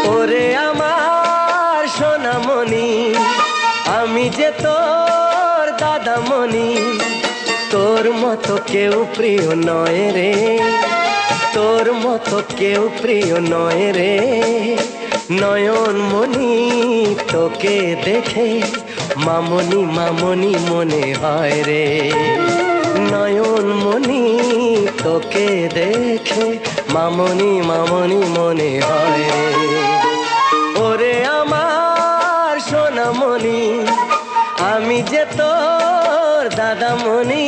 ওরে আমার সোনামণি, আমি যে তোর দাদামণি, তোর মতো কেউ প্রিয় নয় রে, তোর মতো কেউ প্রিয় নয় রে। নয়নমণি তোকে দেখে মামনি মামনি মনে হয় রে, নয়নমণি তোকে দেখে মামনি মামনি মনে হয় রে। ওরে আমার সোনামণি, আমি যে তোর দাদামণি।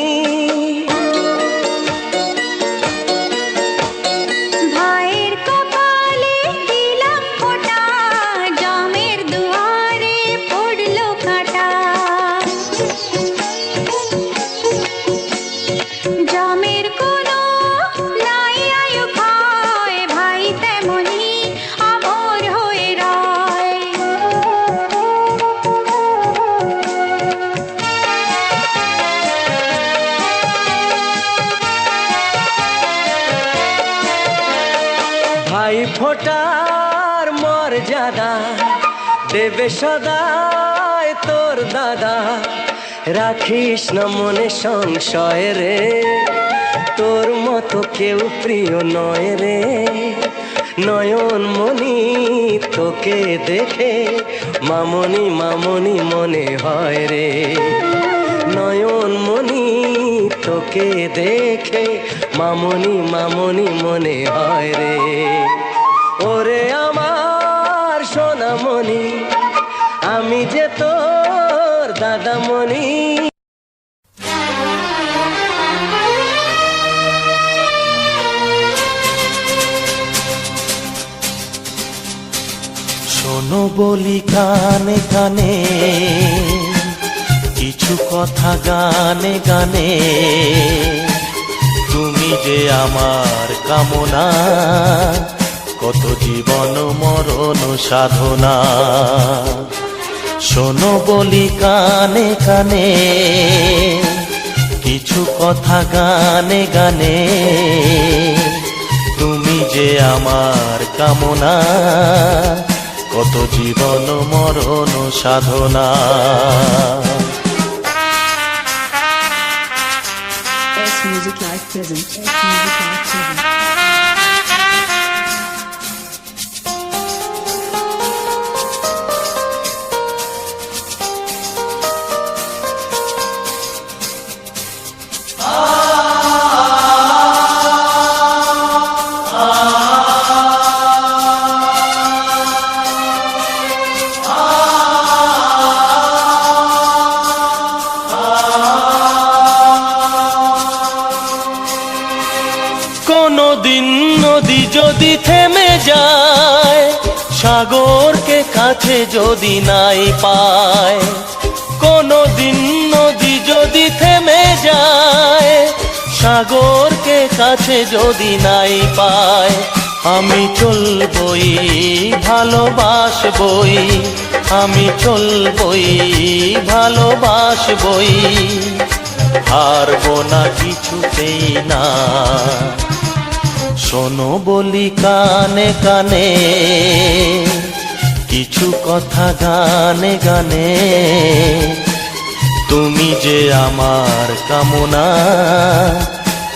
ভাই ফোটার মর্যাদা দেবে সদাই তোর দাদা, রাখিস না মনে সংশয় রে, তোর মতো কেউ প্রিয় নয় রে। নয়নমণি তোকে দেখে মামনি মামনি মনে হয় রে, নয়নমণি তোকে দেখে মামনি মামনি মনে হয় রে। ওরে আমার সোনামণি, আমি যে তোর দাদামণি। শোনো বলি কানে কানে, কিছু কথা গানে গানে, তুমি যে আমার কামনা, কত জীবন মরণ সাধনা। শোনো বলি কানে কানে, কিছু কথা গানে গানে, তুমি যে আমার কামনা, কত জীবন মরণ সাধনা। S Music Live present. S Music Live present. কোনদিন নদী যদি থেমে যায়, সাগরকে কাছে যদি নাই পায়, কোনদিন নদী যদি থেমে যায়, সাগরকে কাছে যদি নাই পায়, আমি চলবই ভালোবাসবই, আমি চলবই ভালোবাসবই, হারবো না কিছুতেই না। শোনো বলি কানে কানে, কিছু কথা গানে গানে, তুমি যে আমার কামনা,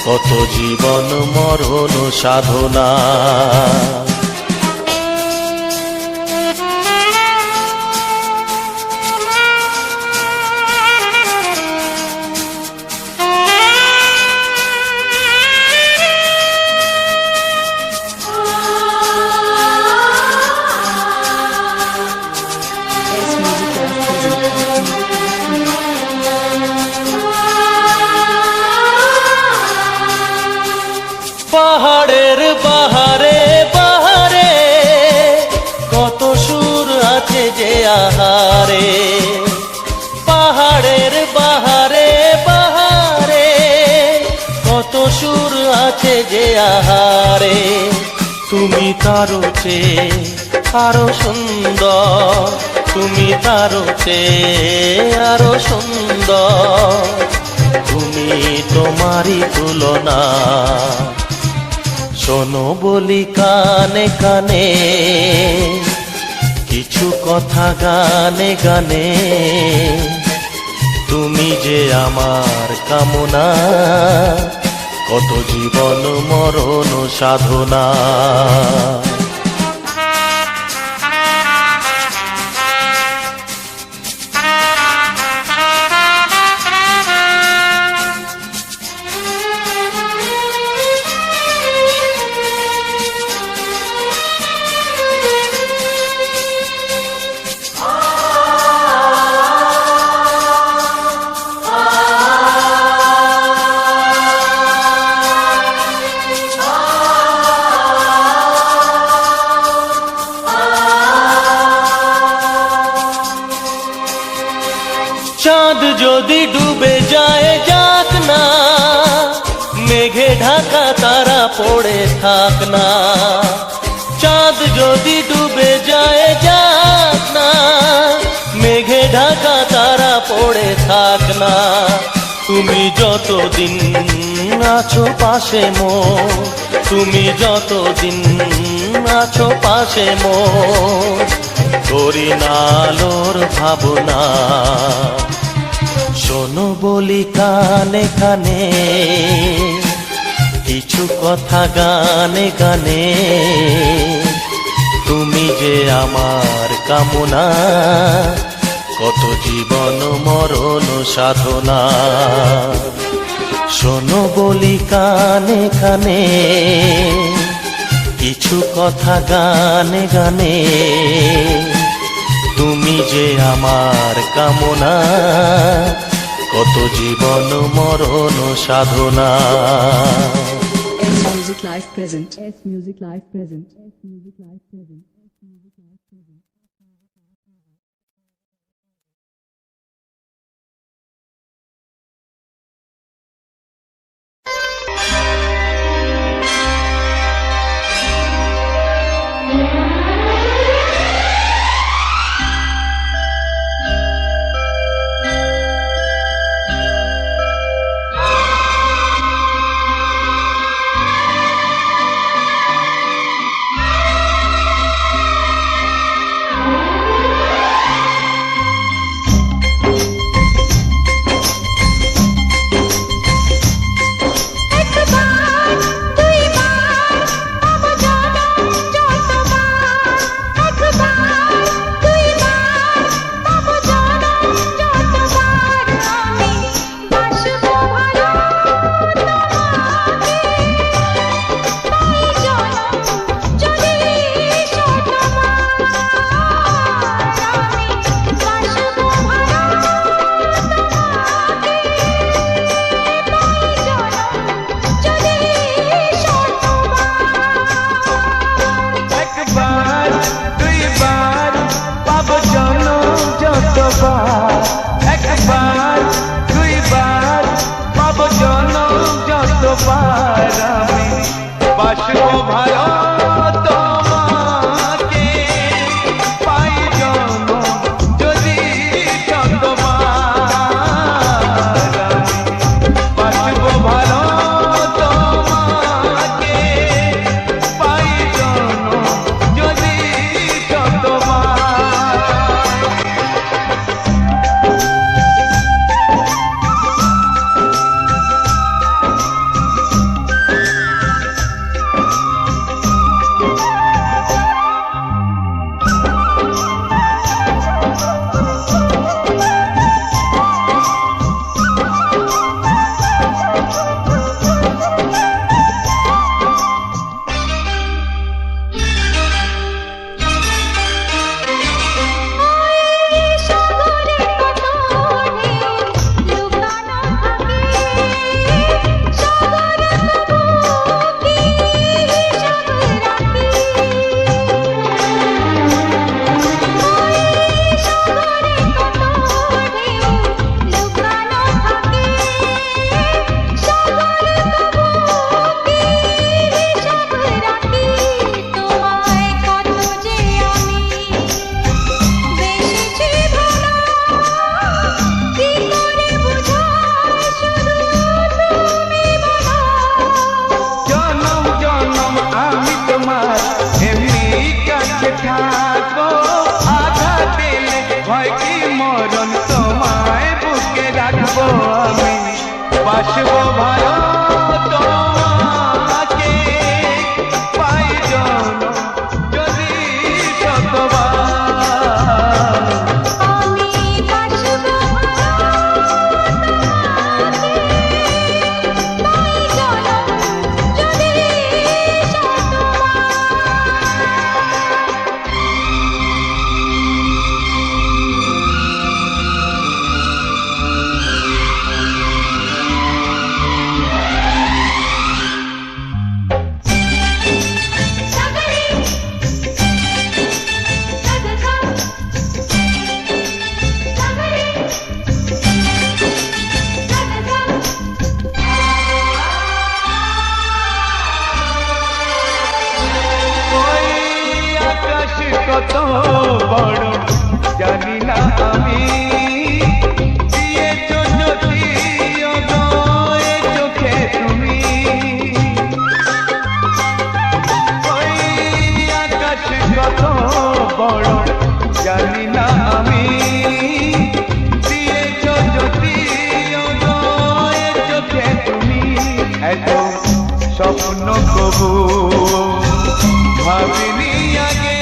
কত জীবন মরণ সাধনা। পাহাড়ের বাহারে বাহারে, কত সুর আছে যে আহারে, পাহাড়ের বাহারে বাহারে, কত সুর আছে যে আহারে। তুমি তারও চেয়ে আরো সুন্দর, তুমি তারও চেয়ে আরো সুন্দর, তুমি তোমারই তুলনা। শোনো বলি কানে কানে, কিছু কথা গানে গানে, তুমি যে আমার কামনা, কত জীবন মরণ সাধনা। চাঁদ যদি ডুবে যায় যাক না, মেঘে ঢাকা তারা পড়ে থাক না। চাঁদ যদি ডুবে যায় যাক না, মেঘে ঢাকা তারা পড়ে থাক না। তুমি যতদিন আছো পাশে মোর, তুমি যতদিন আছো পাশে মোর, করি না আলোর ভাবনা। শোনো বলি কানে কানে, কিছু কথা গানে গানে, তুমি যে আমার কামনা, কত জীবন মরণ সাধনা। শোনো বলি কানে কানে, কিছু কথা গানে গানে, তুমি যে আমার কামনা, কত জীবন মরণ সাধনা। S Music Live present. S Music Live present. S Music Live present. S Music Live present. বাসবো ভালো তোমাকে পাই জনম যদি শতবার। আমি বাসবো তাই জনম যদি ওই আকাশ কত বড় জানি না আমি, দিয়েছো যদি অগয়ে চোখে তুমি। ওই আকাশ কত বড় জানি না আমি, দিয়েছো যদি অগয়ে চোখে তুমি। এত স্বপ্ন কবু ভাবিনি আগে,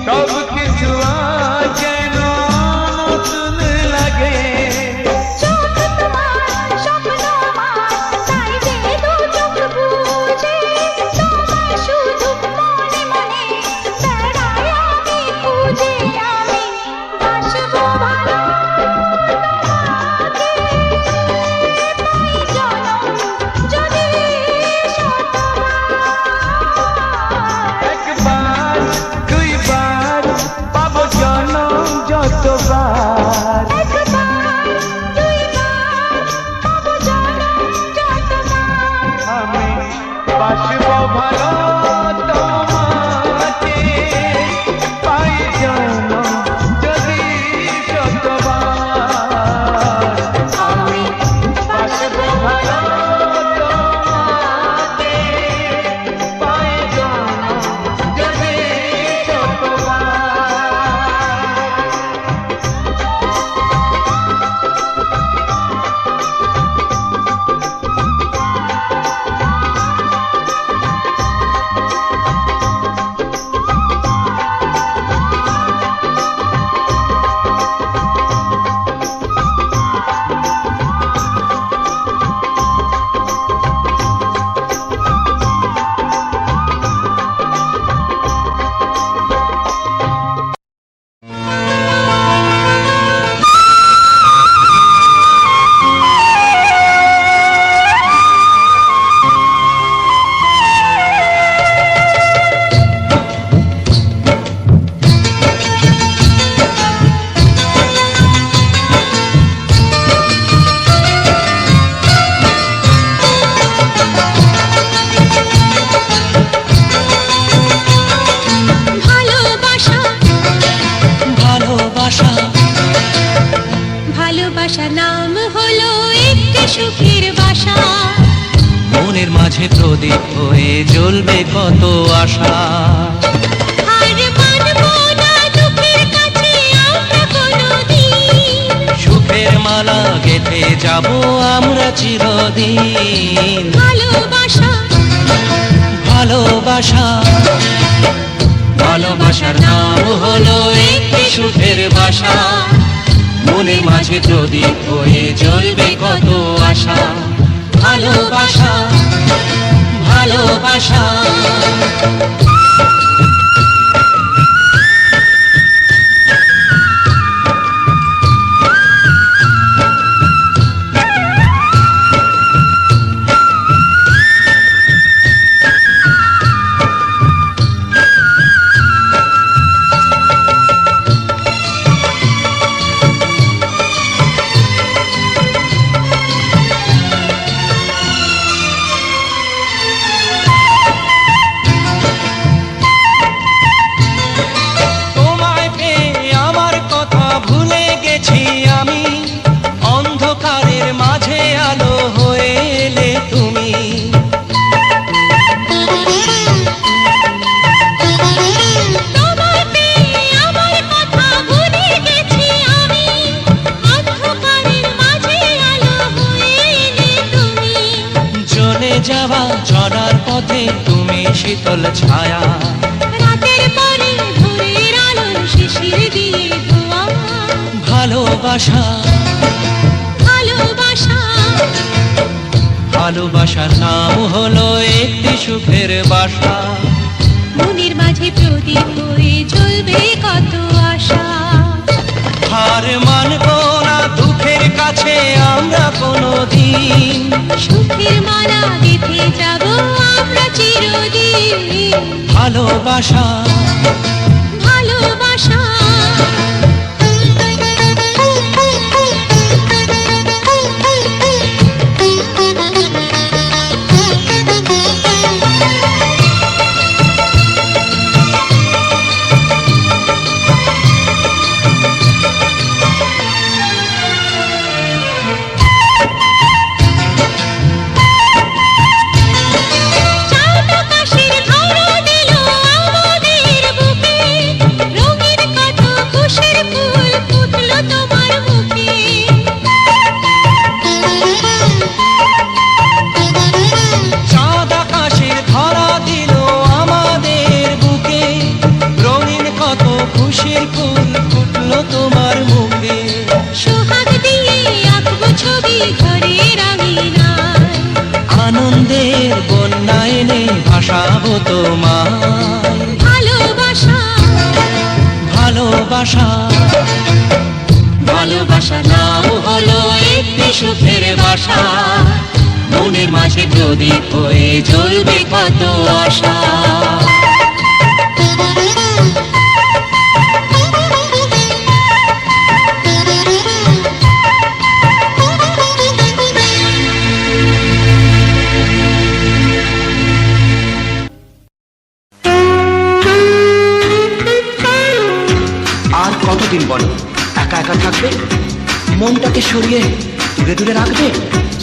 সব কিছু আজ যেন নতুন লাগে। চোখ তোমার স্বপ্ন আমার, তাই যে দু চোখ বুঝে তোমায় শুধু মনে মনে বেড়াই আমি খুঁজে। আমি বাসবো ভালো তোমাকে পাই জনম যদি শতবার। একবার দুইবার পাবো জনম যতবার। একবার দুইবার পাবো জনম যতবার। আমি বাসবো ভালো তোমাকে পাই জনম যদি শতবার। আমি বাসবো ভালো তোমাকে পাই জনম যদি শতবার। ভালোবাসা ভালোবাসা ভালোবাসা নাম হলো একটি সুখের বাসা। মনের মাঝে প্রদীপ হয়ে জ্বলবে কত আশা। আর মানবো না দুঃখের কাছে আমরা কোনোদিন। সুখের মালা গেঁথে যাব আমরা চিরদিন। ভালোবাসা ভালোবাসা ভালোবাসার নাম হলো একটি সুখের বাসা। মনের মাঝে প্রদীপ হয়ে জ্বলবে কত আশা। ভালোবাসা ভালোবাসা পথে তুমি শীতল ছায়া, রাতের পরে ভোরের আলো শিশির দিয়ে ধোয়া, ভালোবাসা ভালোবাসা ভালোবাসার নাম হলো একটি সুখের বাসা, মনের মাঝে প্রদীপ হয়ে জ্বলবে কত আশা। হার মানব না দুঃখের কাছে আমরা কোনোদিন, সুখের মালা গেঁথে যাব আমরা চিরদিন। ভালোবাসা ভালোবাসা চাঁদ আকাশের ধরা দিল আমাদের বুকে, রঙিন কত খুশির ফুল ফুটলো তোমার মুখে। চাঁদ আকাশের ধরা দিল আমাদের বুকে, রঙিন কত খুশির ফুল ফুটলো তোমার মুখে, সোহাগ দিয়ে আঁকবো ছবি ঘরের আঙিনায়, আনন্দের বন্যায় এনে ভাসাবো তোমায়, ভালোবাসা ভালোবাসা ভালোবাসা নাম হলো একটি সুখের বাসা, মনের মাঝে প্রদীপ হয়ে জ্বলবে কত আশা। আর কতদিন বলো একা একা থাকবে, মনটাকে সরিয়ে দূরে দূরে রাখবে?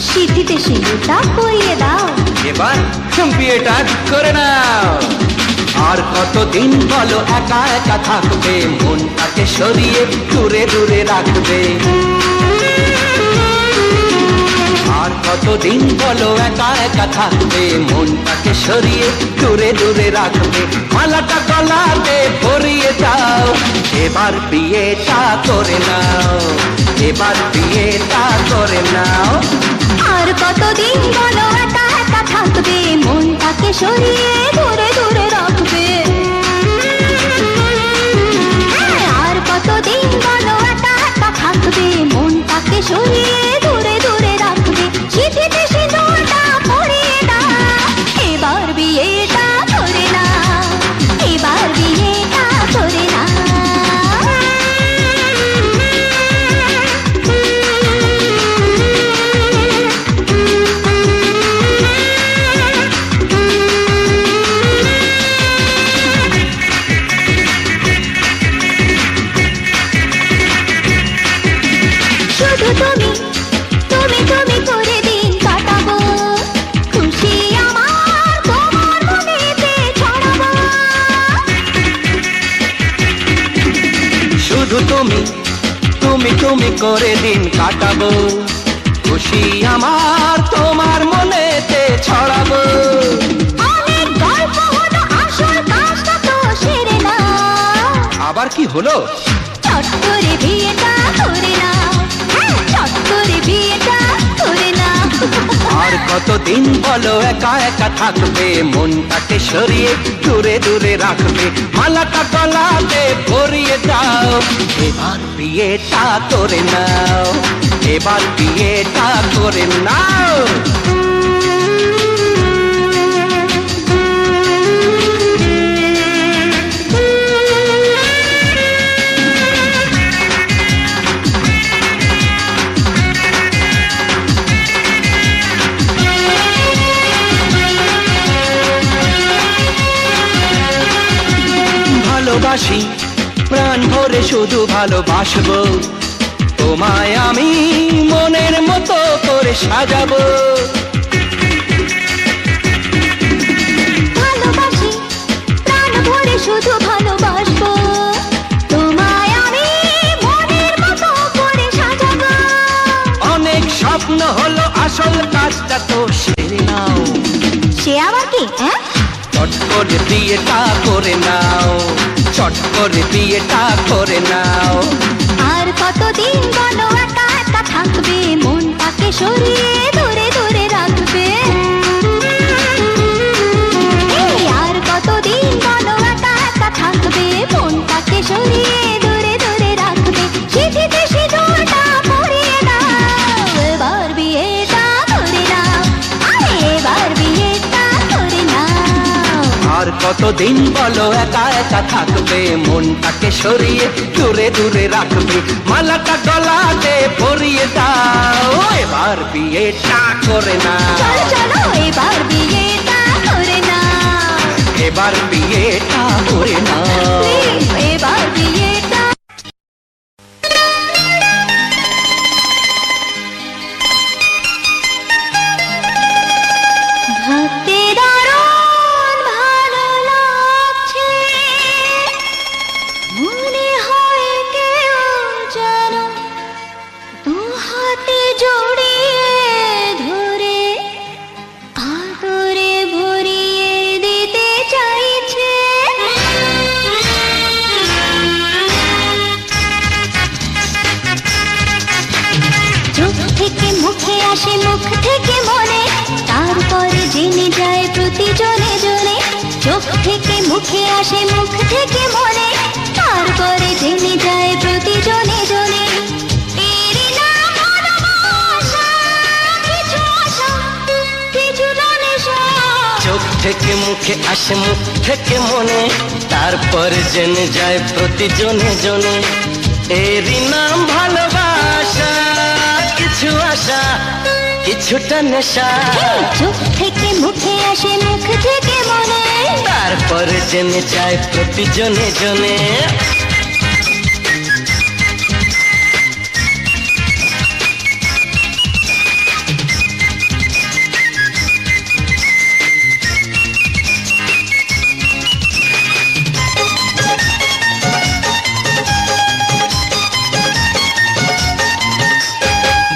সিঁথিতে সিঁদুরটা পরিয়ে দাও, এবার বিয়েটা করে নাও। আর কতদিন বলো একা একা থাকবে, মনটাকে সরিয়ে দূরে দূরে রাখবে? আর কতদিন বলো একা একা থাকবে, মনটাকে সরিয়ে দূরে দূরে রাখবে? মালাটা গলাতে পরিয়ে দাও, এবার বিয়েটা করে নাও, এবার বিয়েটা করে নাও। আর কতদিন বলো একা একা থাকবে, মনটাকে সরিয়ে দূরে দূরে রাখবে? হ্যাঁ, আর কতদিন বলো একা একা থাকবে, মনটাকে সরিয়ে দূরে দূরে রাখবে? সিঁথিতে সিঁদুরটা পরিয়ে দাও, এবার বিয়েটা করে নাও, এবার বিয়েটা করে নাও। শুধু তুমি তুমি তুমি করে দিন কাটাবো, খুশি আমার তোমার মনেতে ছড়াবো। শুধু তুমি তুমি তুমি করে দিন কাটাবো, খুশি আমার তোমার মনেতে ছড়াবো। অনেক গল্প হলো, আসল কাজটা তো সেরে নাও, আবার কি হলো? চট করে বিয়েটা করে নাও, হ্যাঁ চট করে বিয়েটা করে নাও। আর কতদিন বলো একা একা থাকবে, মনটাকে সরিয়ে দূরে দূরে রাখবে? মালাটা গলাতে পরিয়ে দাও, এবার বিয়েটা করে নাও, এবার বিয়েটা করে নাও। ভালোবাসি প্রাণ ভরে শুধু ভালোবাসবো, তোমায় আমি মনের মতো করে সাজাবো। ভালোবাসি প্রাণ ভরে শুধু ভালোবাসবো, তোমায় আমি মনের মতো করে সাজাবো। অনেক স্বপ্ন হলো, আসল কাজটা তো সেরে নাও। সে আবার কি? করে বিয়েটা করে নাও, চট করে বিয়েটা করে নাও। আর কতদিন বলো একা একা থাকবে, মনটাকে সরিয়ে দূরে দূরে রাখবে। এই আর কতদিন বলো একা একা থাকবে, মনটাকে সরিয়ে দূরে দূরে রাখবে। সিঁথিতে সিঁদুরটা পরিয়ে দাও, এবার বিয়েটা করে নাও, আরে এবার বিয়েটা করে নাও। আর কতদিন বলো একা একা থাকবে, মনটাকে সরিয়ে দূরে দূরে রাখবে। মালাটা গলাতে পরিয়ে দাও, এবার বিয়েটা করে নাও। চলো চলো এবার বিয়েটা করে নাও, এবার বিয়েটা করে নাও। প্লিজ এবার বিয়েটা। ভাবতে দারুণ ভালো লাগছে, মনে হয় কেউ যেন দু হাতে জড়িয়ে ধরে আদরে ভরিয়ে দিতে চাইছে। চোখ থেকে মুখে আসে, মুখ থেকে মনে, তারপরে জেনে যায় প্রতি জনে জনে। চোখ থেকে মুখে আসে, মুখ থেকে মনে, তারপরে জেনে যায় প্রতি জনে জনে। এরই নাম ভালোবাসা, কিছু আশা, কিছু নেশা। চোখ থেকে মুখে আসে, মুখ থেকে মনে, তারপর জেনে যায় প্রতি জনে জনে। এরই নাম ভালোবাসা, কিছু আশা, কিছুটা নেশা। চোখ থেকে মুখে আসে, মুখ থেকে মনে, তারপর জেনে যায় প্রতি জনে জনে।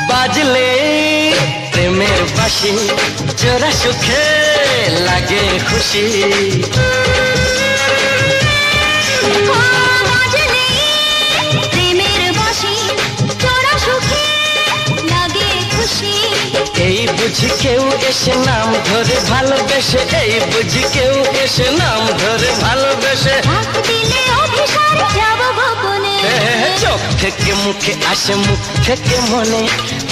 বাজলে প্রেমের বাঁশি, জোড়া সুখে লাগে খুশি। বাজলে প্রেমের বাঁশি, জোড়া সুখে লাগে খুশি। এই বুঝি কেউ এসে নাম ধরে ভালোবেসে, এই বুঝি কেউ এসে নাম ধরে ভালোবেসে। ডাক দিলে অভিসার যাব গোপনে। চোখ থেকে মুখে আসে, মুখ থেকে মনে,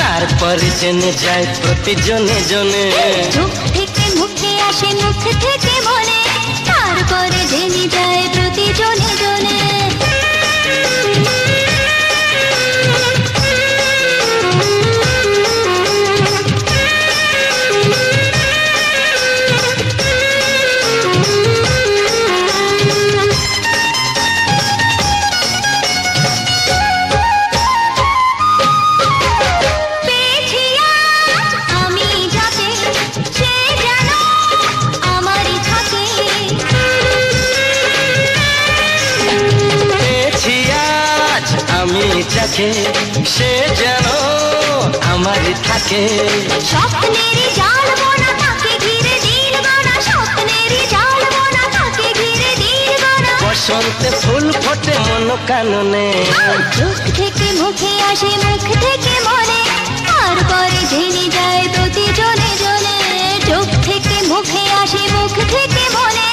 তারপর জেনে যায় প্রতি জনে জনে। চোখ থেকে মুখে আসে, মুখ থেকে মনে, তারপরে জেনে যায় প্রতি জনে জনে। পেয়েছি আজ আমি যাকে, সে যেন আমারই থাকে। পেয়েছি আজ আমি যাকে, সে যেন আমারই থাকে। স্বপ্নেরই জাল বোনা তাকে ঘিরে দিল গোনা, স্বপ্নেরই জাল বোনা তাকে ঘিরে দিল গোনা। বসন্তে ফুল ফোটে মন কাননে। চোখ থেকে মুখে আসে, মুখ থেকে মনে, তারপরে জেনে যায় প্রতি জনে জনে। চোখ থেকে মুখে আসে, মুখ থেকে মনে,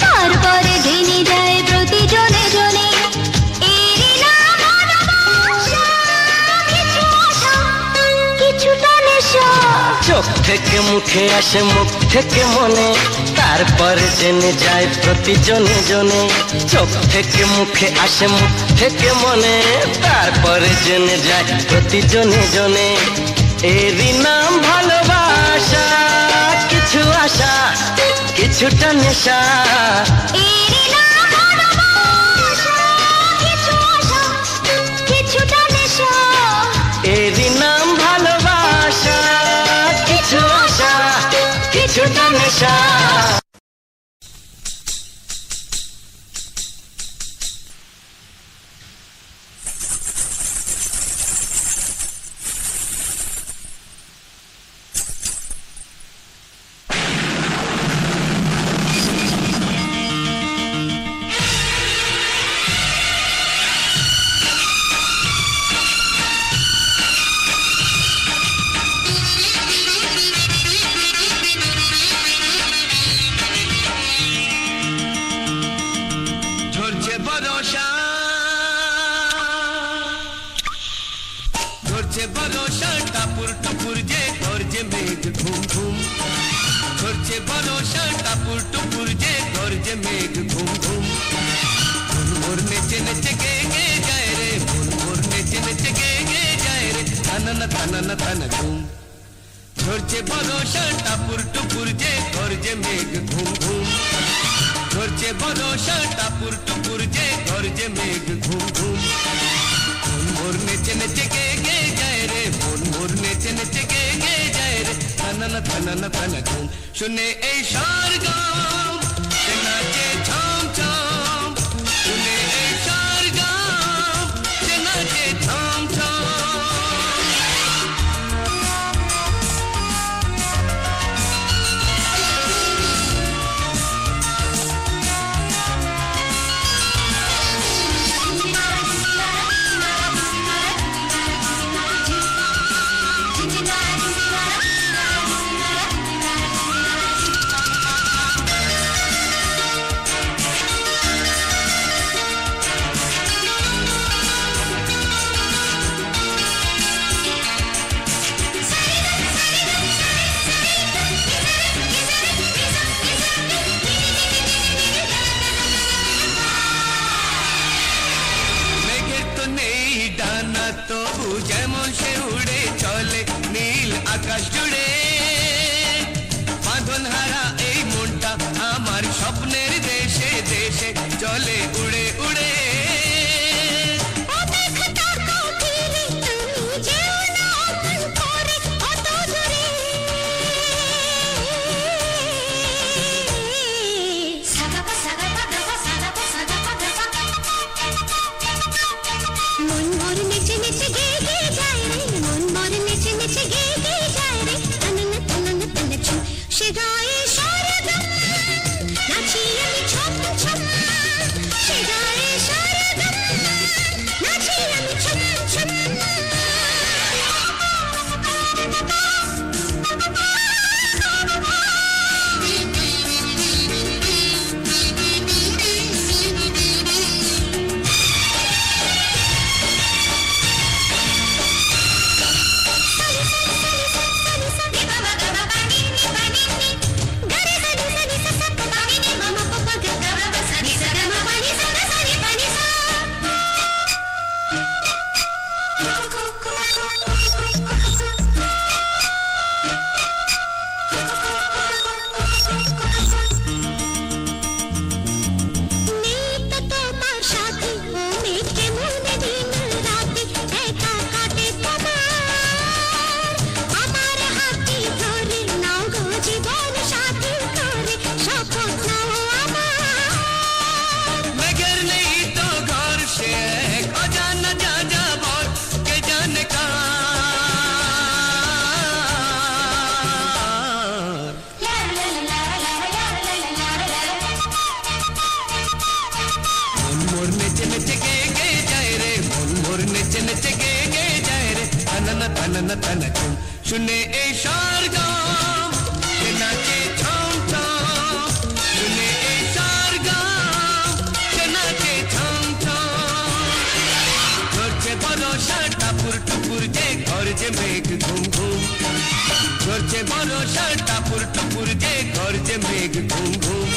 তারপরে জেনে যায় প্রতি জনে জনে। এরই নাম ভালোবাসা, কিছু আশা, কিছুটা নেশা। চোখ থেকে মুখে আসে, মুখ থেকে মনে, তারপর জেনে যায় প্রতি জনে জনে। চোখ থেকে মুখে আসে, মুখ থেকে মনে, তারপর জেনে যায় প্রতি জনে জনে। এরই নাম ভালোবাসা, কিছু আশা, কিছুটা নেশা। এরই নাম ভালোবাসা, কিছু আশা, কিছুটা নেশা। এরই নাম ভালোবাসা, কিছু আশা, কিছুটা নেশা। থানা থানা ঘুম ঝরছে বরষা টাপুর টুপুর যে গর্জে মেঘ ঘুম ঘুম ঝরছে বরষা টাপুর টুপুর যে গর্জে মেঘ ঘুম ঘুম মন মোর নেচে নেচে গে গে যায় রে মন মোর নেচে নেচে গে গে যায় রে থানা থানা ঘুম শুনে এই সরগম সে নাচে ছম ছম শুনে এই সরগম সে নাচে ছম ছম তবু যেমন সে উড়ে চলে নীল আকাশ জুড়ে বাঁধন হারা এই মনটা আমার স্বপ্নের দেশে দেশে চলে উড়ে উড়ে শুনে এই সরগম সে নাচে ছম ছম শুনে এই সরগম সে নাচে ছম ছম ঝরছে বরষা টাপুর টুপুর যে ঘর যে মেঘ ঘুম ঘুম ঝরছে বরষা টাপুর টুপুর যে ঘর যে মেঘ ঘুম ঘুম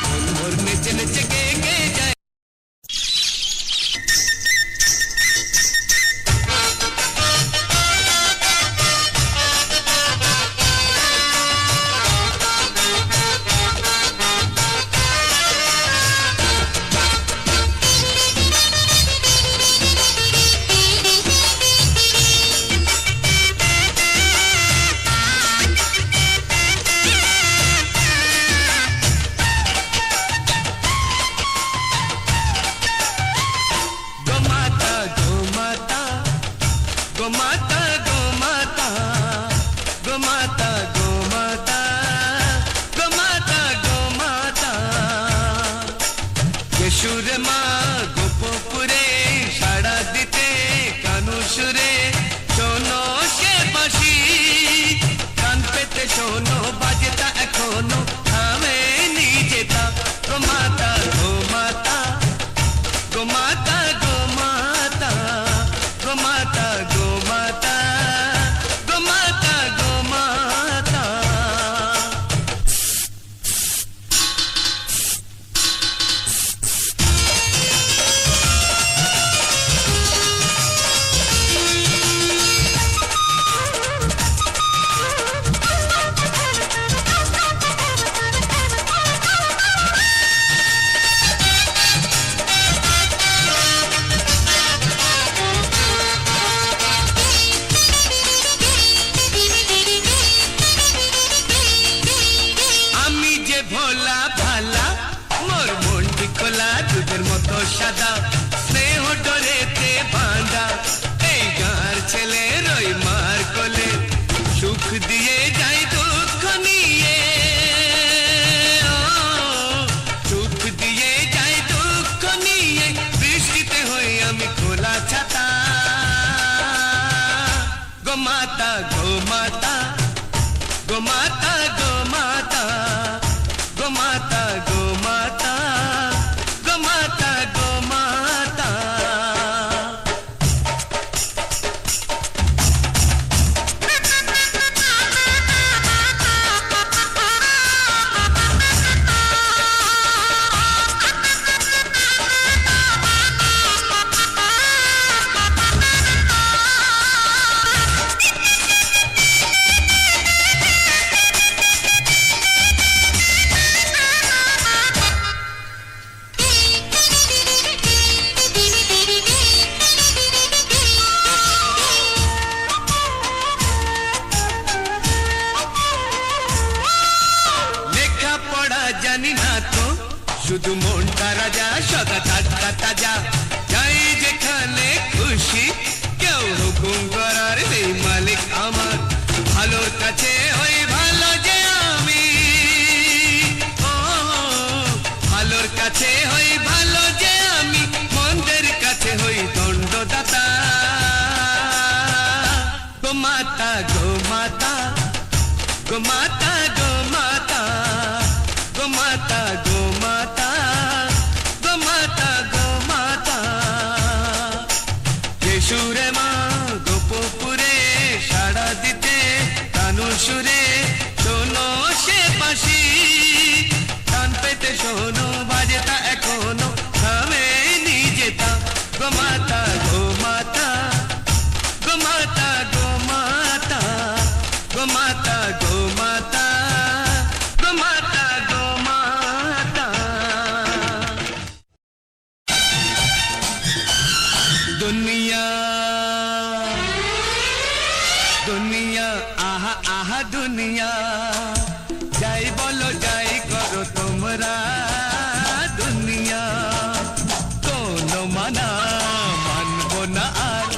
মন মোর নেচে নেচে গে গে যায় সুরে মা গোপপুরে সাড়া দিতে কানু সুরে শোনো সে বাঁশি কান পেতে শোনো বাজেতা এখনো থামেনি যেতা গো মাতা গো মাতা গো মাতা গো মাতা গো মাতা গো মাতা গো মাতা গো মাতা চাঁদের মতো সাদা স্নেহ ডোরেতে বাঁধা এই গাঁর ছেলে রই মার কোলে সুখ দিয়ে যাই দুঃখ নিয়ে ও, সুখ দিয়ে যাই দুঃখ নিয়ে বৃষ্টিতে হই আমি খোলা ছাতা গো মাতা গো মাতা গো মাতা গো মাতা গো মাতা গো মাতা গো মাতা গো মাতা জানি না তো শুধু মনটা রাজা সদা টাটকা তাজা যাই যেখানে খুশি কেউ হুকুম করার নেই মালিক আমার ভালোর কাছে ওই ভালো যে আমি ও ভালোর কাছে হই ভালো যে আমি মন্দের কাছে হই দণ্ডদাতা গো মাতা গো মাতা গো মাতা গো মাতা গো মাতা গো মাতা গো মাতা গো মাতা যে সুরে মা গোপপুরে সাড়া দিতে কানু সুরে শোনো সে পাশি টান পেতে শোনো বাজেতা এখনো থামে নিজেতা গো মাতা গো মাতা গো মাতা গো মাতা গো মাতা গো মাতা গো মাতা গো মাতা দুনিয়া দুনিয়া আহা আহা দুনিয়া যাই বলো যাই করো তোমরা দুনিয়া কোনো মানা মানবো না আর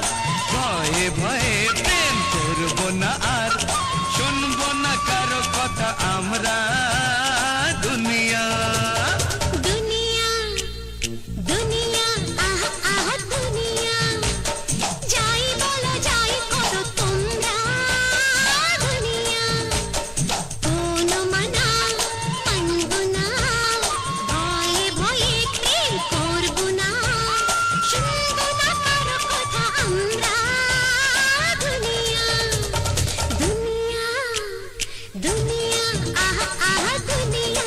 ভয়ে ভয়ে প্রেম করবো না আর শুনবো না কারো কথা আমরা দুনিয়া দুনিয়া দুনিয়া আহা আহা দুনিয়া যাই বলো যাই করো তোমরা দুনিয়া কোনো মানা মানবো না ভয়ে ভয়ে প্রেম করবো না শুনবো না কারো কথা আমরা দুনিয়া দুনিয়া দুনিয়া আহা আহা দুনিয়া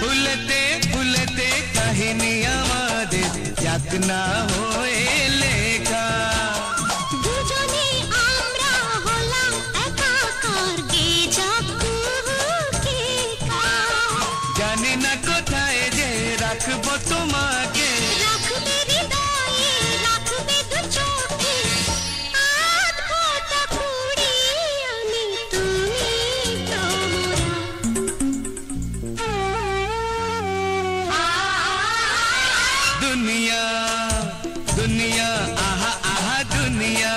ভুলতে ভুলতে কাহিনী আমাদের যাক না হয়ে লেখা দুজনে আমরা হলাম একাকার গে যাকু কে কা জানি না কোথায় যে রাখবো তোমাকে রাখবে হৃদয়ে রাখবে দু চোখে আধ ঘটা কুড়ি আমি তুমি দুনিয়া দুনিয়া আহা আহা দুনিয়া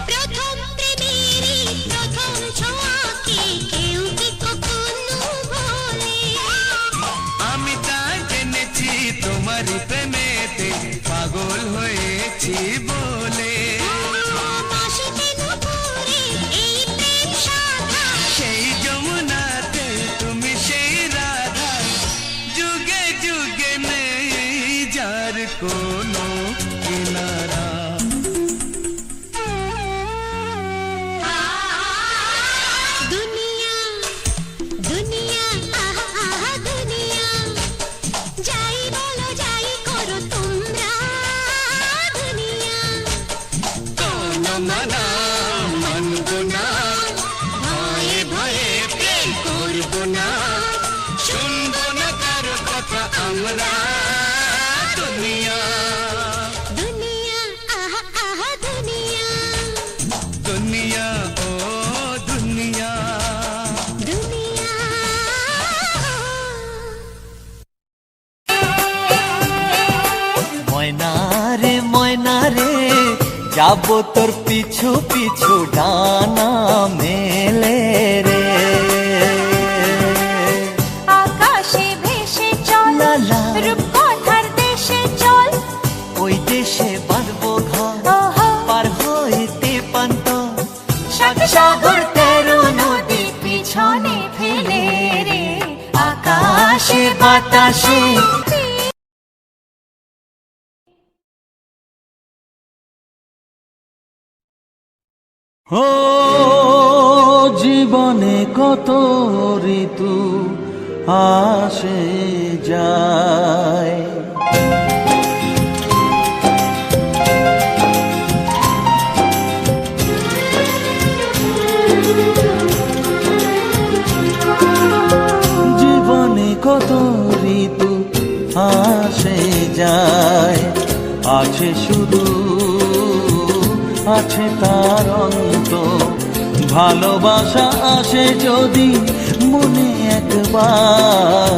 প্রথম প্রেমেরই প্রথম ছোঁয়াকে কেউ কি কখনো ভোলে আমি তা জেনেছি তোমারই প্রেমে পেয়েছি বলে মাসিতে নুপুরে এই প্রেম সাধা সেই যমুনাতে তুমি সেই রাধা যুগে যুগে নেই যার কোনো কিনারা দুনিয়া দুনিয়া আহা আহা দুনিয়া যাই বলো যাই করো তোমরা দুনিয়া কোন মানা মানব না ভয়ে ভয়ে প্রেম করব না শুনবো না কার কথা আমরা দুনিয়া দুনিয়া আহা আহা দুনিয়া দুনিয়া ও দুনিয়া দুনিয়া ময়না রে যাব তোর পিছু পিছু ডানা মেলে রে আকাশে ভেসে চল লালা। রূপকথার দেশে চল ওই দেশে বাঁধবো ঘর ওহো পার হইতে পান্ত সাত সাগর তেরো নদী পিছনে ফেলে রে আকাশে বাতাসে ও জীবনে কত ঋতু আসে যায় জীবনে কত ঋতু আসে যায় আছে শুধু আছে তার অন্ত ভালোবাসা আসে যদি মনে একবার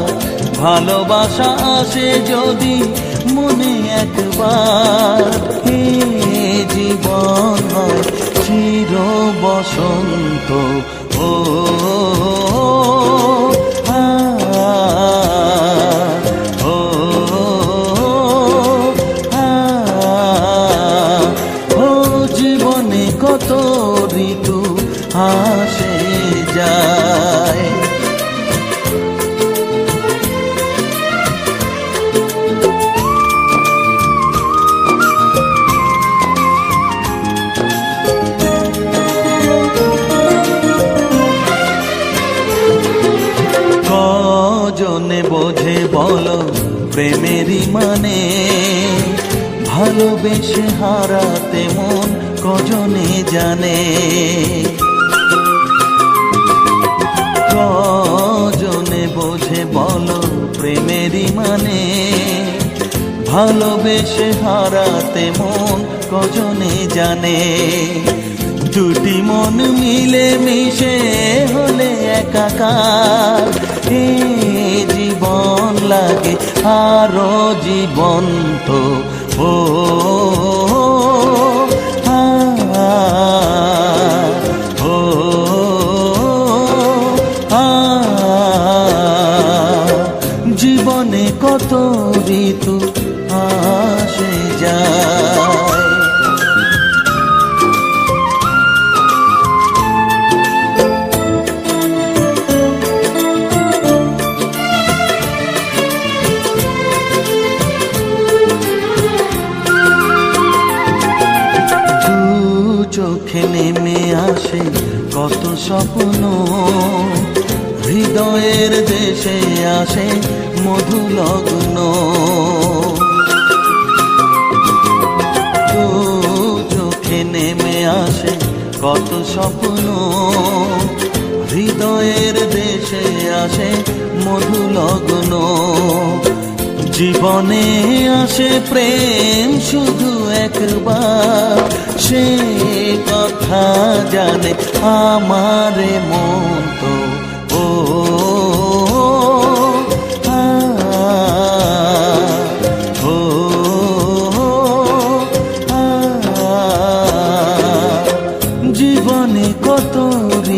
ভালোবাসা আসে যদি মনে একবার হে জীবন হয় চির বসন্ত ও আ, ও আ, ও জীবনে কত ঋতু আসে যায় কজনে বোঝে বলো প্রেমেরই মানে ভালোবেসে হারাতে মন কজনে জানে কজনে বোঝে বলো প্রেমেরই মানে ভালোবেসে হারাতে মন কজনে জানে দুটি মন মিলে মিশে হলে একাকার এ জীবন লাগে আরো জীবন্ত ও আ, ও আ, জীবনে কত ঋতু আসে যায় চোখে নেমে আসে কত স্বপ্ন হৃদয়ের দেশে আসে মধু লগ্ন চোখে নেমে আসে কত স্বপ্ন হৃদয়ের দেশে আসে মধু লগ্ন জীবনে আসে প্রেম শুধু একবার সে কথা জানে আমারে মন তো ও আ, ও আ, জীবনে কত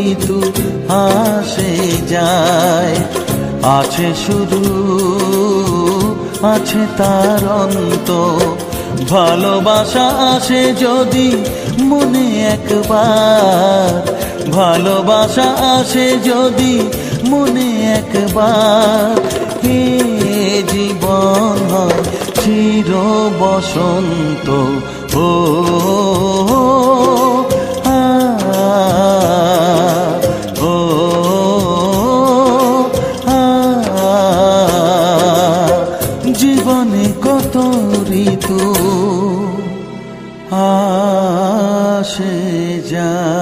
ঋতু আসে যায় আছে শুধু আছে তার অন্ত ভালোবাসা আসে যদি মনে একবার, ভালোবাসা আসে যদি মনে একবার, হে জীবন হয় চির বসন্ত। ও আ, ও আ, জীবনে কত ঋতু আসে যায়।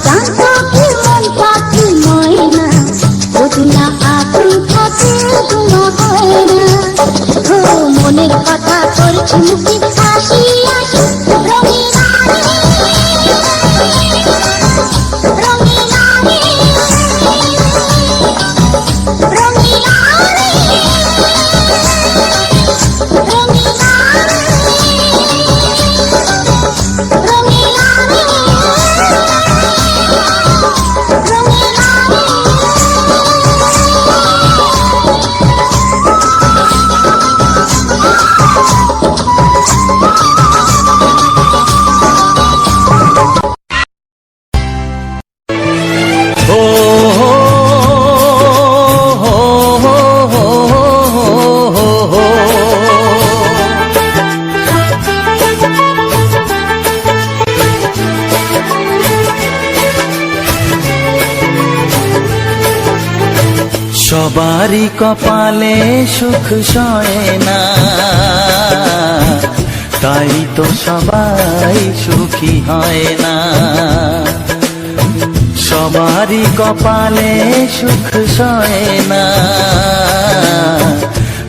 জানতো সবারই কপালে সুখ সয় না, তাই তো সবাই সুখী হয় না। সবারই কপালে সুখ সয় না,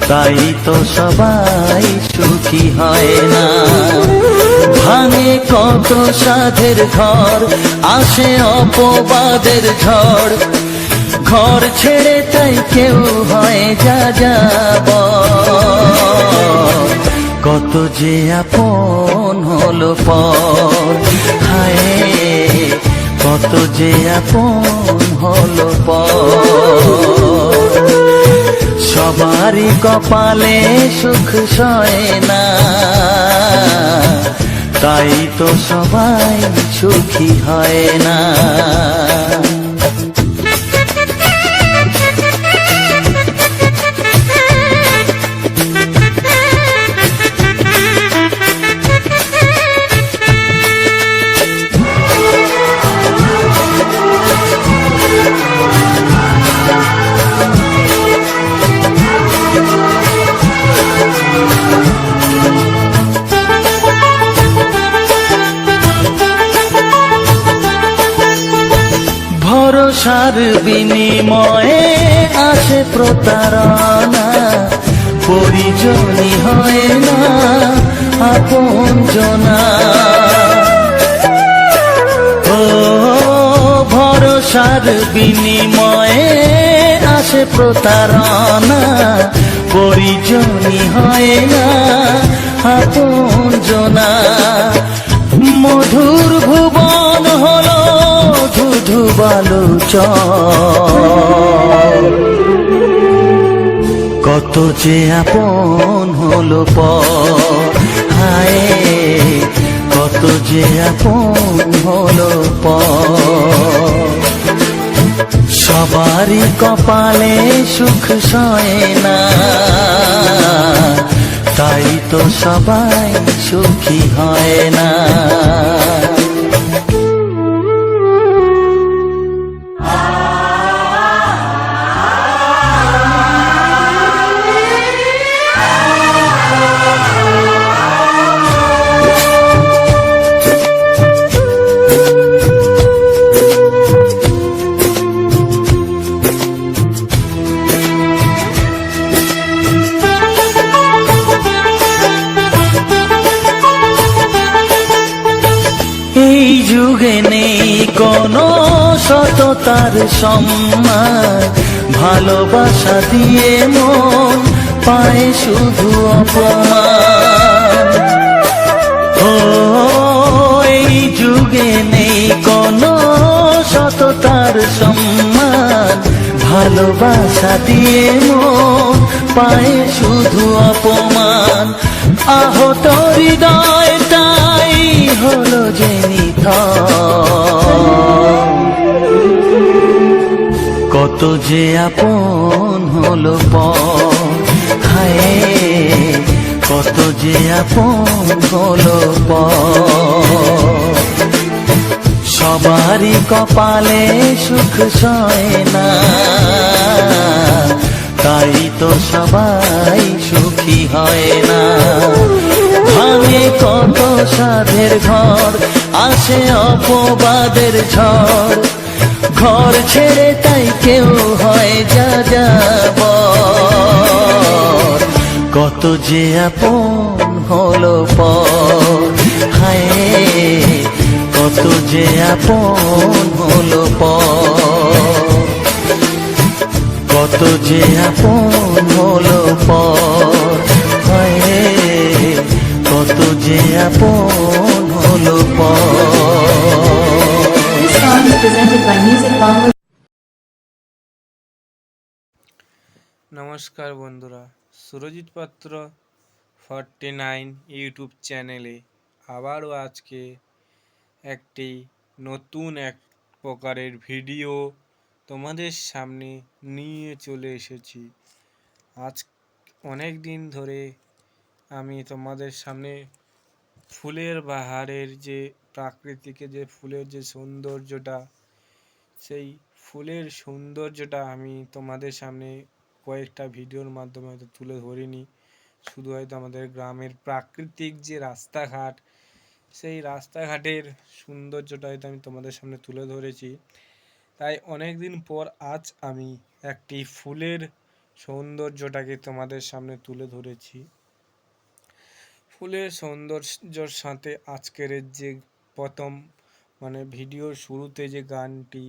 তাই তো সবাই সুখী হয় না। ভাঙে কত সাধের ঘর, আসে অপবাদের ঝড়, ঘর ছেড়ে তাই কেউ হয় যা যাব। কত যে আপন হলো পর, হায় কত যে আপন হলো পর। সবারই কপালে সুখ সয় না, তাই তো সবাই সুখী হয় না। ভরসার বিনিময়ে আসে প্রতারণা, পরিজনই হয় না আপন জনা। ও ভরসার বিনিময়ে আসে প্রতারণা, পরিজনই হয় না আপন জনা। মধুর ভুবন হলো ধুধু বালুচর, কত যে আপন হলো পর, হায় কত যে আপন হলো পর। সবারই কপালে সুখ সয় না, তাই তো সবাই সুখী হয় না। এই যুগে নেই কোনো সততার সম্মান, ভালোবাসা দিয়ে মন পায় শুধু অপমান। ও এই যুগে নেই কোনো সততার সম্মান, ভালোবাসা দিয়ে মন পায় শুধু অপমান। আহত হৃদয়টাই হলো যে নিথর, কত যে আপন হলো পর, হায় কত যে আপন হলো পর। সবারই কপালে সুখ সয় না, তাই তো সবাই সুখী হয় না। ভাঙে কত সাধের ঘর, আসে অপবাদের ঝড়, ঘর ছেড়ে তাই কেউ হয় যা যাব। কত যে আপন হলো পর, হায় কত যে আপন হলো পর। কত যে আপন হলো পর, হায় কত যে আপন হলো পর। This song is presented by Music Bangla. নমস্কার বন্ধুরা, সুরজিৎ পাত্র 49 ইউটিউব চ্যানেলে আবারও আজকে একটি নতুন এক প্রকারের ভিডিও তোমাদের সামনে নিয়ে চলে এসেছি। আজ অনেক দিন ধরে আমি তোমাদের সামনে ফুলের বাহারের যে প্রাকৃতিক যে ফুলের যে সৌন্দর্যটা সেই ফুলের সৌন্দর্যটা আমি তোমাদের সামনে কয়েকটা ভিডিওর মাধ্যমে হয়তো তুলে ধরিনি, শুধু হয়তো আমাদের গ্রামের প্রাকৃতিক যে রাস্তাঘাট, সেই রাস্তাঘাটের সৌন্দর্যটা হয়তো আমি তোমাদের সামনে তুলে ধরেছি। তাই অনেক দিন পর আজ আমি একটি ফুলের সৌন্দর্যটাকে তোমাদের সামনে তুলে ধরেছি। ফুলের সৌন্দর্যর সাথে আজকের যে প্রথম মানে ভিডিওর শুরুতে যে গানটি,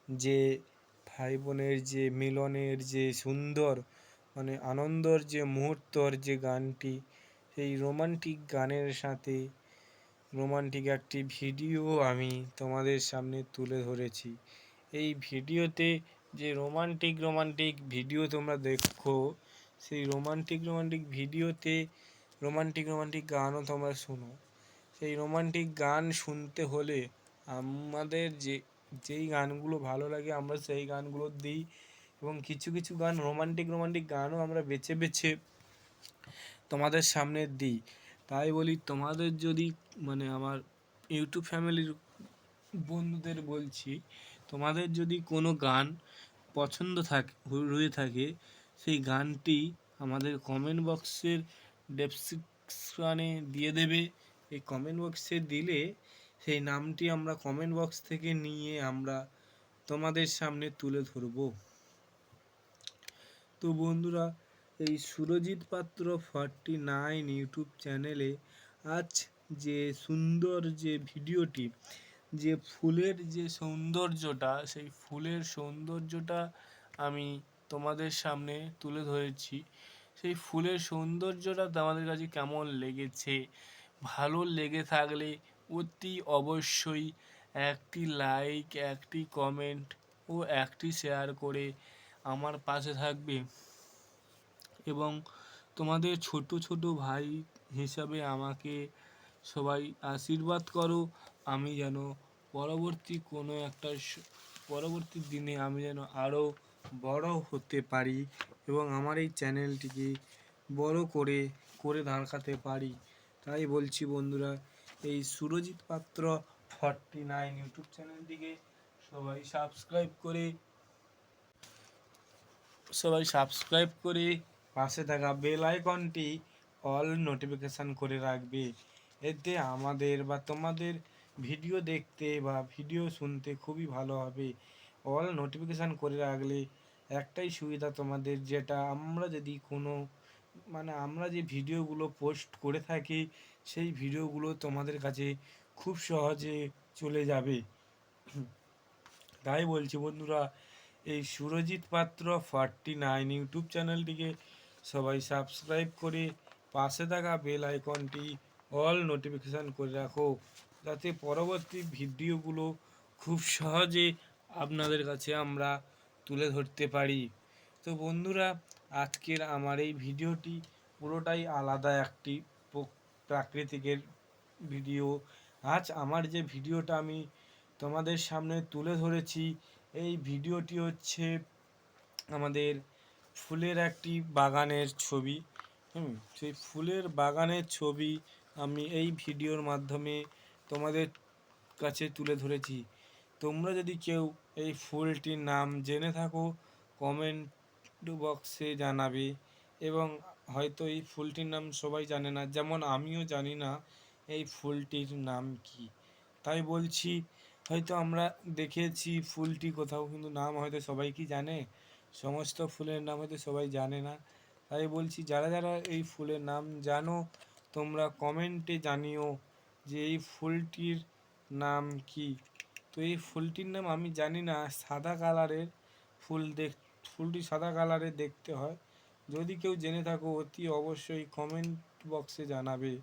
যে ভাই বোনের যে মিলনের যে সুন্দর মানে আনন্দর যে মুহূর্তর যে গানটি, সেই রোমান্টিক গানের সাথে রোমান্টিক একটি ভিডিও আমি তোমাদের সামনে তুলে ধরেছি। এই ভিডিওতে যে রোমান্টিক ভিডিও তোমরা দেখো, সেই রোমান্টিক ভিডিওতে রোমান্টিক গানও তোমরা শোনো। সেই রোমান্টিক গান শুনতে হলে আমাদের যেই গানগুলো ভালো লাগে আমরা সেই গানগুলো দিই, এবং কিছু কিছু গান রোমান্টিক গানও আমরা বেছে বেছে তোমাদের সামনে দিই। তাই বলি, তোমাদের যদি মানে আমার ইউটিউব ফ্যামিলির বন্ধুদের বলছি, তোমাদের যদি কোনো গান পছন্দ হয়ে থাকে, সেই গানটি আমাদের কমেন্ট বক্সের ডেসক্রিপশনে দিয়ে দেবে। এই কমেন্ট বক্সে দিলে সেই নামটি আমরা কমেন্ট বক্স থেকে নিয়ে আমরা তোমাদের সামনে তুলে ধরব। তো বন্ধুরা, এই সুরজিৎ পাত্র 49 ইউটিউব চ্যানেলে আজ যে সুন্দর যে ভিডিওটি, যে ফুলের যে সৌন্দর্যটা, সেই ফুলের সৌন্দর্যটা আমি তোমাদের সামনে তুলে ধরেছি। সেই ফুলের সৌন্দর্যটা তোমাদের কাছে কেমন লেগেছে? ভালো লেগে থাকলে অতি অবশ্যই একটি লাইক, একটি কমেন্ট ও একটি শেয়ার করে আমার পাশে থাকবে, এবং তোমাদের ছোট ছোট ভাই হিসাবে আমাকে সবাই আশীর্বাদ করো। আমি যেন পরবর্তী দিনে আমি যেন আরও বড় হতে পারি, এবং আমার এই চ্যানেলটিকে বড় করে দাঁড়াতে পারি। তাই বলছি বন্ধুরা, এই সুরজিৎ পাত্র 49 ইউটিউব চ্যানেলটিকে সবাই সাবস্ক্রাইব করে পাশে থাকা বেল আইকনটি অল নোটিফিকেশান করে রাখবে। এতে আমাদের বা তোমাদের ভিডিও দেখতে বা ভিডিও শুনতে খুবই ভালো হবে। অল নোটিফিকেশান করে রাখলে একটাই সুবিধা তোমাদের, যেটা আমরা যদি কোনো আমরা যে ভিডিওগুলো পোস্ট করে থাকি, সেই ভিডিওগুলো তোমাদের কাছে খুব সহজে চলে যাবে। তাই বলছি বন্ধুরা, এই সুরজিৎ পাত্র 49 ইউটিউব চ্যানেলটিকে সবাই সাবস্ক্রাইব করে পাশে থাকা বেল আইকনটি অল নোটিফিকেশান করে রাখো, যাতে পরবর্তী ভিডিওগুলো খুব সহজে আপনাদের কাছে আমরা তুলে ধরতে পারি। তো বন্ধুরা, আজকের আমার এই ভিডিওটি পুরোটাই আলাদা একটি প্রাকৃতিকের ভিডিও। আজ আমার যে ভিডিওটা আমি তোমাদের সামনে তুলে ধরেছি, এই ভিডিওটি হচ্ছে আমাদের ফুলের একটি বাগানের ছবি। সেই ফুলের বাগানের ছবি আমি এই ভিডিওর মাধ্যমে তোমাদের কাছে তুলে ধরেছি। তোমরা যদি কেউ এই ফুলটির নাম জেনে থাকো, কমেন্ট বক্সে জানাবে। এবং হয়তো এই ফুলটির নাম সবাই জানে না, যেমন আমিও জানি না এই ফুলটির নাম কি। তাই বলছি, হয়তো আমরা দেখেছি ফুলটি কোথাও, কিন্তু নাম হয়তো সবাই কি জানে? সমস্ত ফুলের নাম হয়তো সবাই জানে না। তাই বলছি, যারা যারা এই ফুলের নাম জানো, তোমরা কমেন্টে জানিও যে এই ফুলটির নাম কি। তো এই ফুলটির নাম আমি জানি না। সাদা কালারের ফুলটি সাদা কালারের দেখতে হয়। যদি কেউ জেনে থাকো, অতি অবশ্যই কমেন্ট বক্সে জানাবে।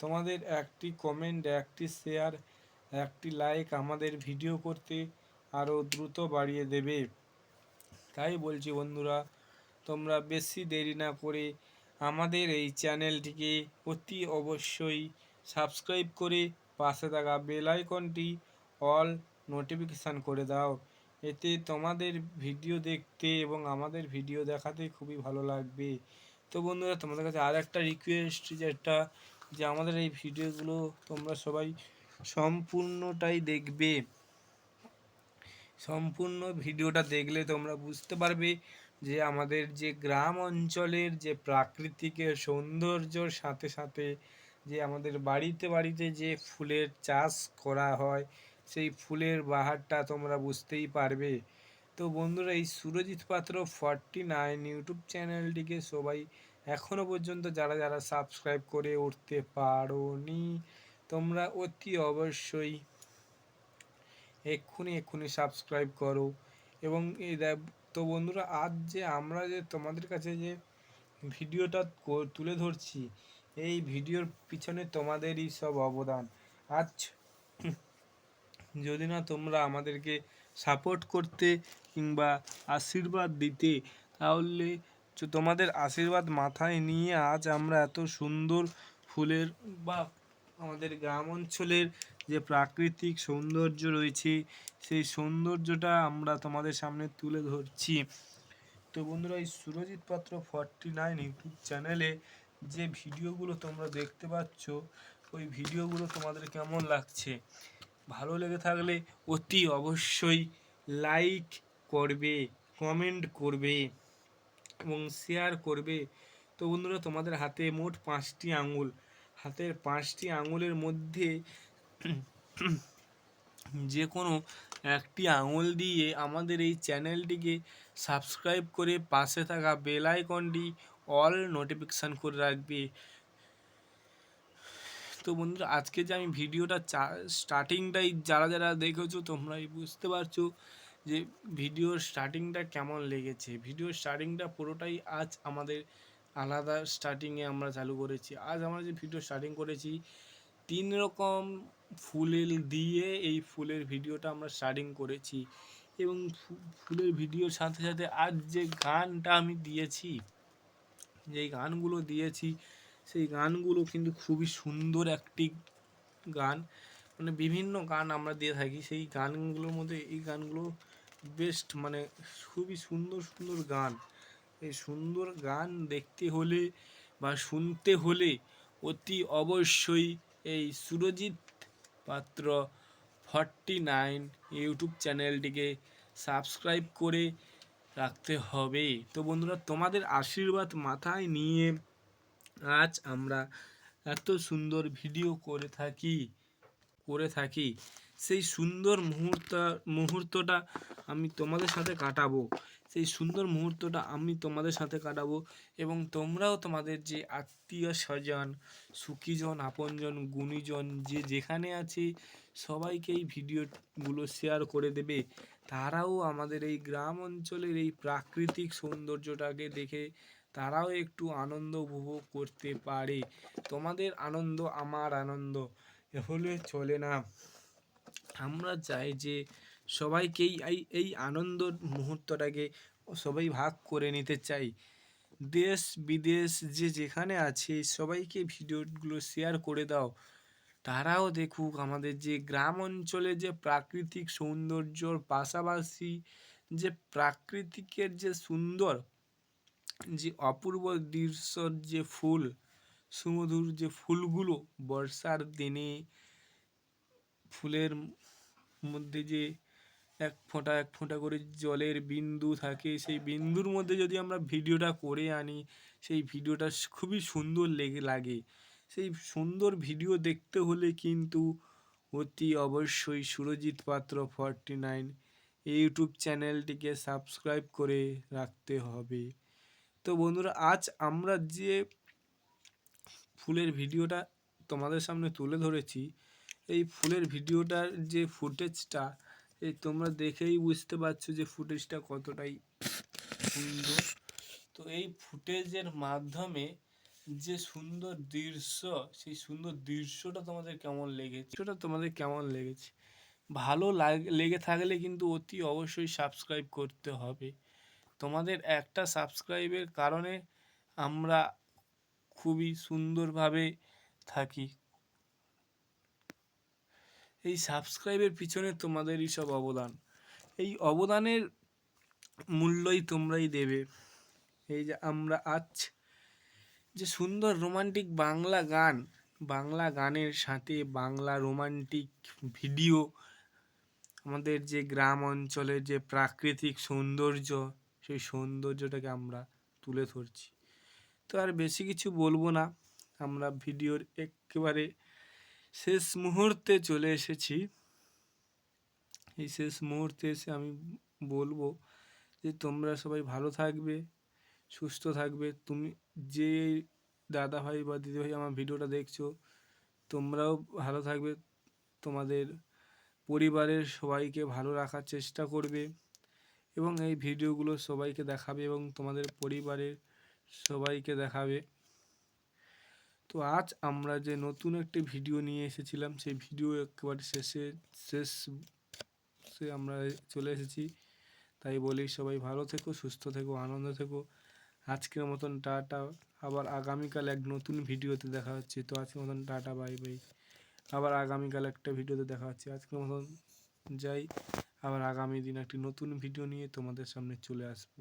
তোমাদের একটি কমেন্ট, একটি শেয়ার, একটি লাইক আমাদের ভিডিও করতে আরও দ্রুত বাড়িয়ে দেবে। তাই বলছি বন্ধুরা, তোমরা বেশি দেরি না করে আমাদের এই চ্যানেলটিকে অতি অবশ্যই সাবস্ক্রাইব করে পাশে থাকা বেল আইকনটি অল নোটিফিকেশান করে দাও। এতে তোমাদের ভিডিও দেখতে এবং আমাদের ভিডিও দেখাতে খুবই ভালো লাগবে। তো বন্ধুরা, তোমাদের কাছে আর একটা রিকোয়েস্ট, যে আমাদের এই ভিডিওগুলো তোমরা সবাই সম্পূর্ণটাই দেখবে। সম্পূর্ণ ভিডিওটা দেখলে তোমরা বুঝতে পারবে যে আমাদের যে গ্রাম অঞ্চলের যে প্রাকৃতিকের সৌন্দর্যর সাথে সাথে যে আমাদের বাড়িতে বাড়িতে যে ফুলের চাষ করা হয় সেই ফুলের বাহারটা তোমরা বুঝতেই পারবে। তো বন্ধুরা, এই সুরজিৎ পাত্র 49 ইউটিউব চ্যানেলটিকে সবাই এখনও পর্যন্ত যারা যারা সাবস্ক্রাইব করে উঠতে পারোনি, তোমরা অতি অবশ্যই এক্ষুনি সাবস্ক্রাইব করো। এবং এই তো বন্ধুরা, আজ যে আমরা যে তোমাদের কাছে যে ভিডিওটা তুলে ধরছি, এই ভিডিওর পিছনে তোমাদেরই সব অবদান। আজ যদি না তোমরা আমাদেরকে সাপোর্ট করতে কিংবা আশীর্বাদ দিতে, তাহলে তোমাদের আশীর্বাদ মাথায় নিয়ে আজ আমরা এত সুন্দর ফুলের বা আমাদের গ্রাম অঞ্চলের যে প্রাকৃতিক সৌন্দর্য রয়েছে সেই সৌন্দর্যটা আমরা তোমাদের সামনে তুলে ধরছি। তো বন্ধুরা, এই সুরজিৎ পাত্র 49 ইউটিউব চ্যানেলে যে ভিডিওগুলো তোমরা দেখতে পাচ্ছ, ওই ভিডিওগুলো তোমাদের কেমন লাগছে? ভালো লেগে থাকলে অতি অবশ্যই লাইক করবে, কমেন্ট করবে এবং শেয়ার করবে। তো বন্ধুরা, তোমাদের হাতে মোট 5টি আঙুল, হাতের 5টি আঙুলের মধ্যে যে কোনো একটি আঙুল দিয়ে আমাদের এই চ্যানেলটিকে সাবস্ক্রাইব করে পাশে থাকা বেল আইকনটি অল নোটিফিকেশান করে রাখবে। তো বন্ধুরা, আজকে যে আমি ভিডিওটা স্টার্টিংটাই যারা যারা দেখেছো তোমরাই বুঝতে পারছো যে ভিডিওর স্টার্টিংটা কেমন লেগেছে। ভিডিওর স্টার্টিংটা পুরোটাই আজ আমাদের আলাদা স্টার্টিংয়ে আমরা চালু করেছি। আজ আমরা যে ভিডিও স্টার্টিং করেছি 3 রকম ফুলের দিয়ে এই ফুলের ভিডিওটা আমরা স্টার্টিং করেছি। এবং ফুলের ভিডিওর সাথে সাথে আজ যে গানটা আমি দিয়েছি, যেই গানগুলো দিয়েছি সেই গানগুলো কিন্তু খুবই সুন্দর একটি গান। মানে বিভিন্ন গান আমরা দিয়ে থাকি, সেই গানগুলোর মধ্যে এই গানগুলো বেস্ট, মানে খুবই সুন্দর সুন্দর গান। এই সুন্দর গান দেখতে হলে বা শুনতে হলে অতি অবশ্যই এই সুরজিৎ পাত্র 49 ইউটিউব চ্যানেলটিকে সাবস্ক্রাইব করে রাখতে হবে। তো বন্ধুরা, তোমাদের আশীর্বাদ মাথায় নিয়ে আজ আমরা এত সুন্দর ভিডিও করে থাকি। সেই সুন্দর মুহূর্তটা আমি তোমাদের সাথে কাটাবো, সেই সুন্দর মুহূর্তটা আমি তোমাদের সাথে কাটাবো। এবং তোমরাও তোমাদের যে আত্মীয় স্বজন, সুখীজন, আপনজন, গুণীজন যে যেখানে আছে সবাইকে এই ভিডিওগুলো শেয়ার করে দেবে। তারাও আমাদের এই গ্রাম অঞ্চলের এই প্রাকৃতিক সৌন্দর্যটাকে দেখে তারাও একটু আনন্দ উপভোগ করতে পারে। তোমাদের আনন্দ আমার আনন্দ হলে চলে না। আমরা চাই যে সবাইকেই এই আনন্দ মুহূর্তটাকে সবাই ভাগ করে নিতে চাই। দেশ বিদেশ যে যেখানে আছে সবাইকে ভিডিওগুলো শেয়ার করে দাও, তারাও দেখুক আমাদের যে গ্রাম অঞ্চলে যে প্রাকৃতিক সৌন্দর্যর পাশাপাশি যে প্রাকৃতিকের যে সুন্দর যে অপূর্ব দৃশ্যর যে ফুল, সুমধুর যে ফুলগুলো বর্ষার দিনে ফুলের মধ্যে যে এক ফোঁটা করে জলের বিন্দু থাকে, সেই বিন্দুর মধ্যে যদি আমরা ভিডিওটা করে আনি, সেই ভিডিওটা খুবই সুন্দর লাগে। সেই সুন্দর ভিডিও দেখতে হলে কিন্তু অতি অবশ্যই সুরজিৎ পাত্র 49 ইউটিউব চ্যানেলটিকে সাবস্ক্রাইব করে রাখতে হবে। তো বন্ধুরা, আজ আমরা যে ফুলের ভিডিওটা তোমাদের সামনে তুলে ধরেছি, এই ফুলের ভিডিওটার যে ফুটেজটা এই তোমরা দেখেই বুঝতে পারছো যে ফুটেজটা কতটাই সুন্দর। তো এই ফুটেজের মাধ্যমে যে সুন্দর দৃশ্য, সেই সুন্দর দৃশ্যটা তোমাদের কেমন লেগেছে ভালো লেগে থাকলে কিন্তু অতি অবশ্যই সাবস্ক্রাইব করতে হবে। তোমাদের একটা সাবস্ক্রাইবের কারণে আমরা খুবই সুন্দরভাবে থাকি। এই সাবস্ক্রাইবের পিছনে তোমাদেরই সব অবদান, এই অবদানের মূল্যই তোমরাই দেবে। এই যে আমরা আজ যে সুন্দর রোমান্টিক বাংলা গানের সাথে বাংলা রোমান্টিক ভিডিও আমাদের যে গ্রাম অঞ্চলের যে প্রাকৃতিক সৌন্দর্য, সেই সৌন্দর্যটাকে আমরা তুলে ধরছি। তো আর বেশি কিছু বলবো না, আমরা ভিডিওর একেবারে শেষ মুহূর্তে চলে এসেছি। এই শেষ মুহূর্তে এসে আমি বলবো যে তোমরা সবাই ভালো থাকবে, সুস্থ থাকবে। তুমি যে দাদা ভাই বা দিদি ভাই আমার ভিডিওটা দেখছো, তোমরাও ভালো থাকবে, তোমাদের পরিবারের সবাইকে ভালো রাখার চেষ্টা করবে এবং এই ভিডিওগুলো সবাইকে দেখাবে এবং তোমাদের পরিবারের সবাইকে দেখাবে। তো আজ আমরা যে নতুন একটি ভিডিও নিয়ে এসেছিলাম, সেই ভিডিও একেবারে শেষে আমরা চলে এসেছি। তাই বলি সবাই ভালো থেকো, সুস্থ থেকো, আনন্দ থেকো। আজকের মতন টাটা, আবার আগামীকাল এক নতুন ভিডিওতে দেখা হচ্ছে। তো আজকের মতন টাটা, বাই বাই। আবার আগামীকাল একটা ভিডিওতে দেখা হচ্ছে। আজকের মতন যাই, আবার আগামী দিন একটি নতুন ভিডিও নিয়ে তোমাদের সামনে চলে আসবো।